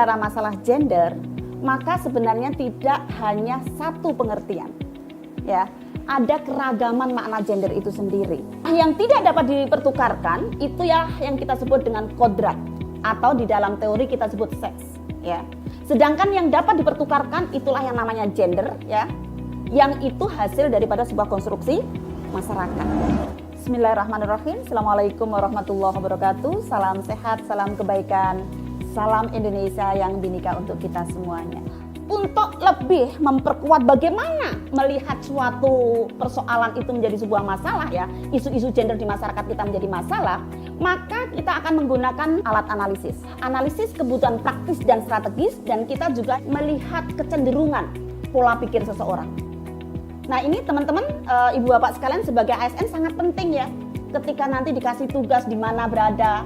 bicara masalah gender, maka sebenarnya tidak hanya satu pengertian. Ya, ada keragaman makna gender itu sendiri. Yang tidak dapat dipertukarkan itu ya yang kita sebut dengan kodrat atau di dalam teori kita sebut seks, ya. Sedangkan yang dapat dipertukarkan itulah yang namanya gender, ya. Yang itu hasil daripada sebuah konstruksi masyarakat. Bismillahirrahmanirrahim. Assalamualaikum warahmatullahi wabarakatuh. Salam sehat, salam kebaikan, salam Indonesia yang binika untuk kita semuanya. Untuk lebih memperkuat bagaimana melihat suatu persoalan itu menjadi sebuah masalah, ya, isu-isu gender di masyarakat kita menjadi masalah, maka kita akan menggunakan alat analisis. Analisis kebutuhan praktis dan strategis, dan kita juga melihat kecenderungan pola pikir seseorang. Nah ini teman-teman, ibu bapak sekalian sebagai ASN sangat penting ya, ketika nanti dikasih tugas di mana berada,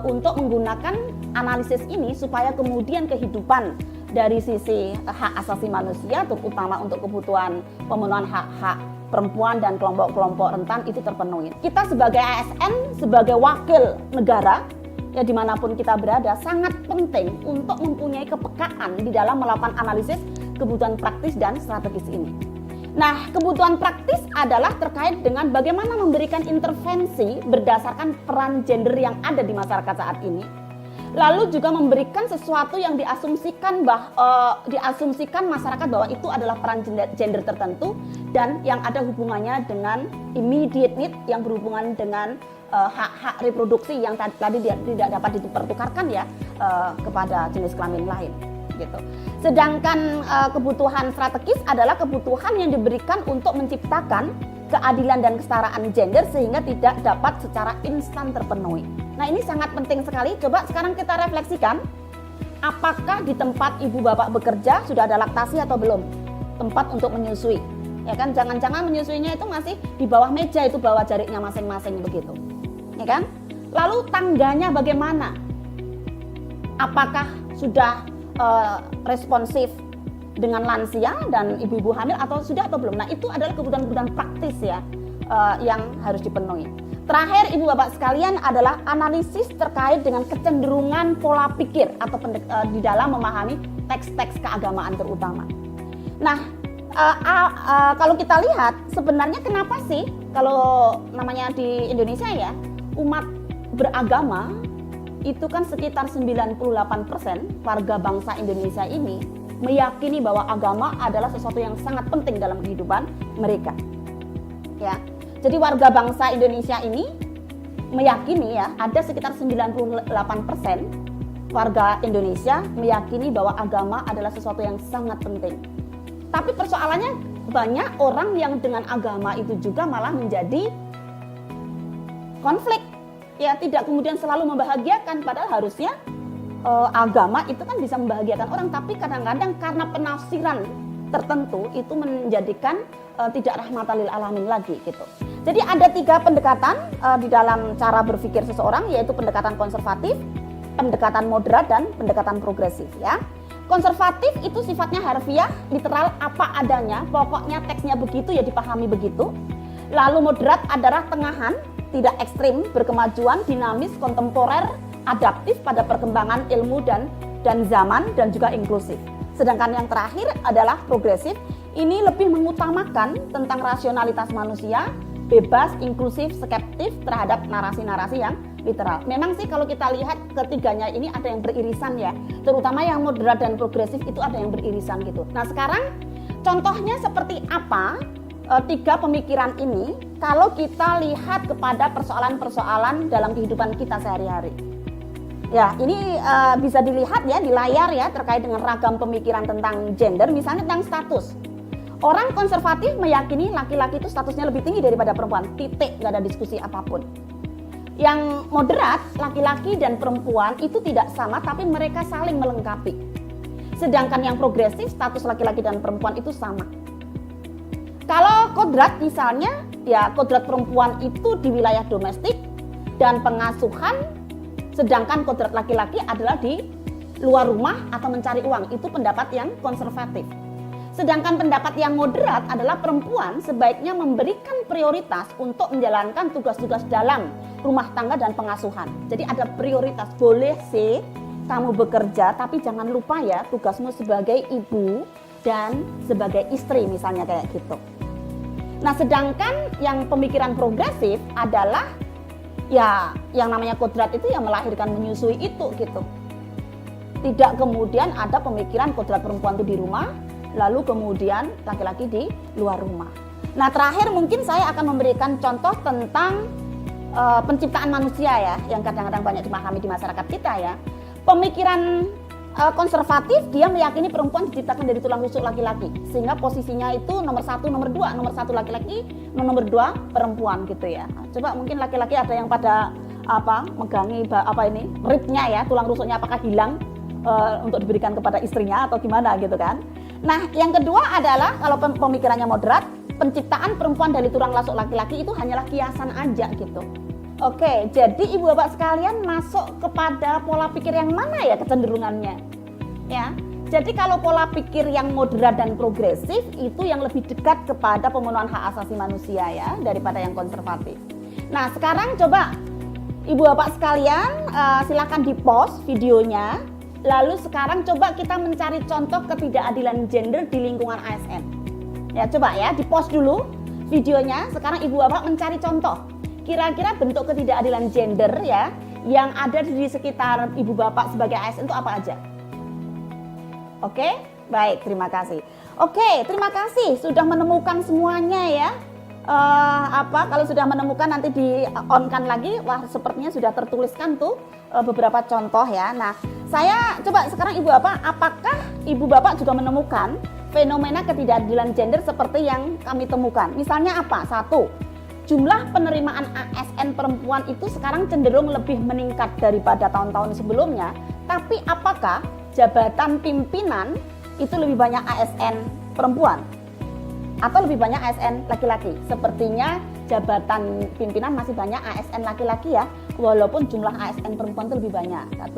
untuk menggunakan analisis ini supaya kemudian kehidupan dari sisi hak asasi manusia, terutama untuk kebutuhan pemenuhan hak-hak perempuan dan kelompok-kelompok rentan itu terpenuhi. Kita sebagai ASN, sebagai wakil negara, ya dimanapun kita berada, sangat penting untuk mempunyai kepekaan di dalam melakukan analisis kebutuhan praktis dan strategis ini. Nah, kebutuhan praktis adalah terkait dengan bagaimana memberikan intervensi berdasarkan peran gender yang ada di masyarakat saat ini. Lalu juga memberikan sesuatu yang diasumsikan masyarakat bahwa itu adalah peran gender tertentu dan yang ada hubungannya dengan immediate need yang berhubungan dengan hak-hak reproduksi yang tadi tidak dapat dipertukarkan ya kepada jenis kelamin lain. Gitu. Sedangkan kebutuhan strategis adalah kebutuhan yang diberikan untuk menciptakan keadilan dan kesetaraan gender sehingga tidak dapat secara instan terpenuhi. Nah ini sangat penting sekali. Coba sekarang kita refleksikan, apakah di tempat ibu bapak bekerja sudah ada laktasi atau belum? Tempat untuk menyusui, ya kan? Jangan-jangan menyusuinya itu masih di bawah meja, itu bawa jariknya masing-masing begitu, ya kan? Lalu tangganya bagaimana? Apakah sudah responsif dengan lansia dan ibu-ibu hamil atau sudah atau belum? Nah itu adalah kebutuhan-kebutuhan praktis ya yang harus dipenuhi. Terakhir ibu bapak sekalian adalah analisis terkait dengan kecenderungan pola pikir atau di dalam memahami teks-teks keagamaan terutama. Nah kalau kita lihat sebenarnya kenapa sih kalau namanya di Indonesia ya umat beragama itu kan sekitar 98% warga bangsa Indonesia ini meyakini bahwa agama adalah sesuatu yang sangat penting dalam kehidupan mereka. Ya. Jadi warga bangsa Indonesia ini meyakini ya ada sekitar 98% warga Indonesia meyakini bahwa agama adalah sesuatu yang sangat penting. Tapi persoalannya banyak orang yang dengan agama itu juga malah menjadi konflik. Ya tidak kemudian selalu membahagiakan, padahal harusnya agama itu kan bisa membahagiakan orang, tapi kadang-kadang karena penafsiran tertentu itu menjadikan tidak rahmatan lil alamin lagi gitu. Jadi ada 3 pendekatan di dalam cara berpikir seseorang, yaitu pendekatan konservatif, pendekatan moderat, dan pendekatan progresif ya. Konservatif itu sifatnya harfiah, literal, apa adanya, pokoknya teksnya begitu ya dipahami begitu. Lalu moderat adalah tengahan, tidak ekstrim, berkemajuan, dinamis, kontemporer, adaptif pada perkembangan ilmu dan zaman, dan juga inklusif. Sedangkan yang terakhir adalah progresif, ini lebih mengutamakan tentang rasionalitas manusia, bebas, inklusif, skeptif terhadap narasi-narasi yang literal. Memang sih kalau kita lihat ketiganya ini ada yang beririsan ya, terutama yang moderat dan progresif itu ada yang beririsan gitu. Nah sekarang contohnya seperti apa 3 pemikiran ini kalau kita lihat kepada persoalan-persoalan dalam kehidupan kita sehari-hari. Ya, ini bisa dilihat ya di layar ya terkait dengan ragam pemikiran tentang gender, misalnya tentang status. Orang konservatif meyakini laki-laki itu statusnya lebih tinggi daripada perempuan, titik, nggak ada diskusi apapun. Yang moderat, laki-laki dan perempuan itu tidak sama tapi mereka saling melengkapi. Sedangkan yang progresif, status laki-laki dan perempuan itu sama. Kalau kodrat misalnya, ya kodrat perempuan itu di wilayah domestik dan pengasuhan, sedangkan kodrat laki-laki adalah di luar rumah atau mencari uang. Itu pendapat yang konservatif. Sedangkan pendapat yang moderat adalah perempuan sebaiknya memberikan prioritas untuk menjalankan tugas-tugas dalam rumah tangga dan pengasuhan. Jadi ada prioritas, boleh sih kamu bekerja, tapi jangan lupa ya tugasmu sebagai ibu dan sebagai istri misalnya kayak gitu. Nah, sedangkan yang pemikiran progresif adalah ya yang namanya kodrat itu yang melahirkan menyusui itu gitu. Tidak kemudian ada pemikiran kodrat perempuan itu di rumah, lalu kemudian laki-laki di luar rumah. Nah, terakhir mungkin saya akan memberikan contoh tentang penciptaan manusia ya, yang kadang-kadang banyak dipahami di masyarakat kita ya. Pemikiran konservatif, dia meyakini perempuan diciptakan dari tulang rusuk laki-laki, sehingga posisinya itu nomor 1, nomor 2, nomor 1 laki-laki, nomor 2 perempuan gitu ya. Coba mungkin laki-laki ada yang pada megangi ribnya ya, tulang rusuknya apakah hilang untuk diberikan kepada istrinya atau gimana gitu kan. Nah, yang kedua adalah kalau pemikirannya moderat, penciptaan perempuan dari tulang rusuk laki-laki itu hanyalah kiasan aja gitu. Oke, jadi ibu bapak sekalian masuk kepada pola pikir yang mana ya kecenderungannya? Ya, jadi kalau pola pikir yang moderat dan progresif itu yang lebih dekat kepada pemenuhan hak asasi manusia ya daripada yang konservatif. Nah, sekarang coba ibu bapak sekalian silakan di-post videonya. Lalu sekarang coba kita mencari contoh ketidakadilan gender di lingkungan ASN. Ya, coba ya di-post dulu videonya. Sekarang ibu bapak mencari contoh. Kira-kira bentuk ketidakadilan gender ya yang ada di sekitar ibu bapak sebagai ASN itu apa aja? Oke, baik, terima kasih. Oke, terima kasih sudah menemukan semuanya ya. Kalau sudah menemukan nanti di-on-kan lagi. Wah, sepertinya sudah tertuliskan tuh beberapa contoh ya. Nah, saya coba sekarang ibu bapak, apakah ibu bapak juga menemukan fenomena ketidakadilan gender seperti yang kami temukan? Misalnya apa? 1. Jumlah penerimaan ASN perempuan itu sekarang cenderung lebih meningkat daripada tahun-tahun sebelumnya. Tapi apakah jabatan pimpinan itu lebih banyak ASN perempuan? Atau lebih banyak ASN laki-laki? Sepertinya jabatan pimpinan masih banyak ASN laki-laki ya, walaupun jumlah ASN perempuan itu lebih banyak. 1.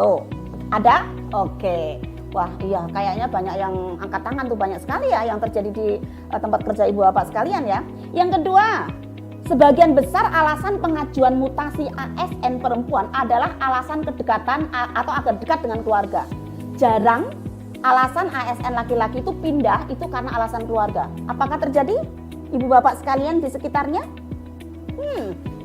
Ada? Oke. Wah iya, kayaknya banyak yang angkat tangan tuh, banyak sekali ya yang terjadi di tempat kerja ibu bapak sekalian ya. Yang kedua, sebagian besar alasan pengajuan mutasi ASN perempuan adalah alasan kedekatan atau agar dekat dengan keluarga. Jarang alasan ASN laki-laki itu pindah itu karena alasan keluarga. Apakah terjadi ibu bapak sekalian di sekitarnya?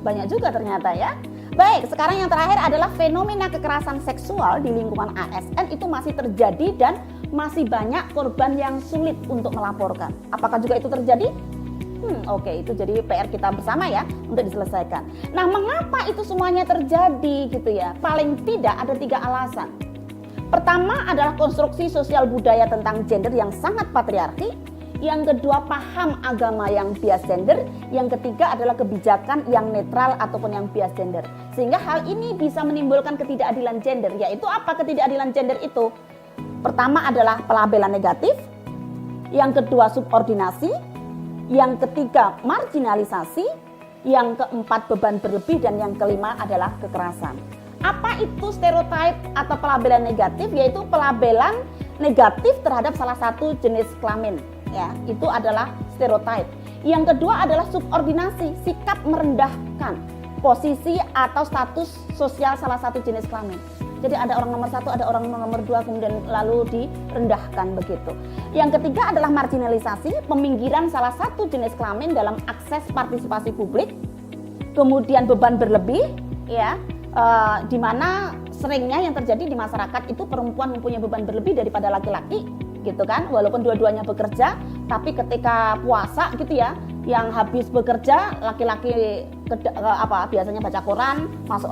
Banyak juga ternyata ya. Baik, sekarang yang terakhir adalah fenomena kekerasan seksual di lingkungan ASN itu masih terjadi dan masih banyak korban yang sulit untuk melaporkan. Apakah juga itu terjadi? Oke, itu jadi PR kita bersama ya untuk diselesaikan. Nah, mengapa itu semuanya terjadi gitu ya? Paling tidak ada 3 alasan. Pertama adalah konstruksi sosial budaya tentang gender yang sangat patriarki. Yang kedua, paham agama yang bias gender. Yang ketiga adalah kebijakan yang netral ataupun yang bias gender. Sehingga hal ini bisa menimbulkan ketidakadilan gender. Yaitu apa ketidakadilan gender itu? Pertama adalah pelabelan negatif. Yang kedua, subordinasi. Yang ketiga, marginalisasi. Yang keempat, beban berlebih. Dan yang kelima adalah kekerasan. Apa itu stereotip atau pelabelan negatif? Yaitu pelabelan negatif terhadap salah satu jenis kelamin. Ya, itu adalah stereotip. Yang kedua adalah subordinasi, sikap merendahkan posisi atau status sosial salah satu jenis kelamin. Jadi ada orang nomor 1, ada orang nomor 2, kemudian lalu direndahkan begitu. Yang ketiga adalah marginalisasi, peminggiran salah satu jenis kelamin dalam akses partisipasi publik. Kemudian beban berlebih, ya, di mana seringnya yang terjadi di masyarakat itu perempuan mempunyai beban berlebih daripada laki-laki. Gitu kan, walaupun dua-duanya bekerja, tapi ketika puasa gitu ya, yang habis bekerja laki-laki biasanya baca koran, masuk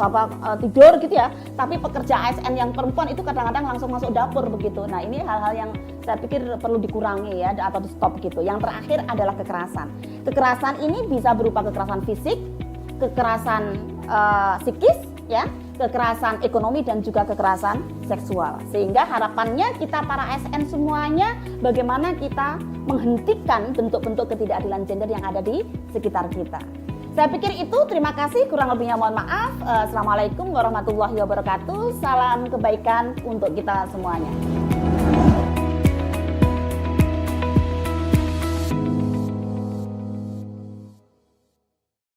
tidur gitu ya, tapi pekerja ASN yang perempuan itu kadang-kadang langsung masuk dapur begitu. Nah, ini hal-hal yang saya pikir perlu dikurangi ya atau di stop gitu. Yang terakhir adalah kekerasan. Kekerasan ini bisa berupa kekerasan fisik, kekerasan psikis ya, kekerasan ekonomi dan juga kekerasan seksual. Sehingga harapannya kita para ASN semuanya bagaimana kita menghentikan bentuk-bentuk ketidakadilan gender yang ada di sekitar kita. Saya pikir itu, terima kasih, kurang lebihnya mohon maaf. Assalamualaikum warahmatullahi wabarakatuh. Salam kebaikan untuk kita semuanya.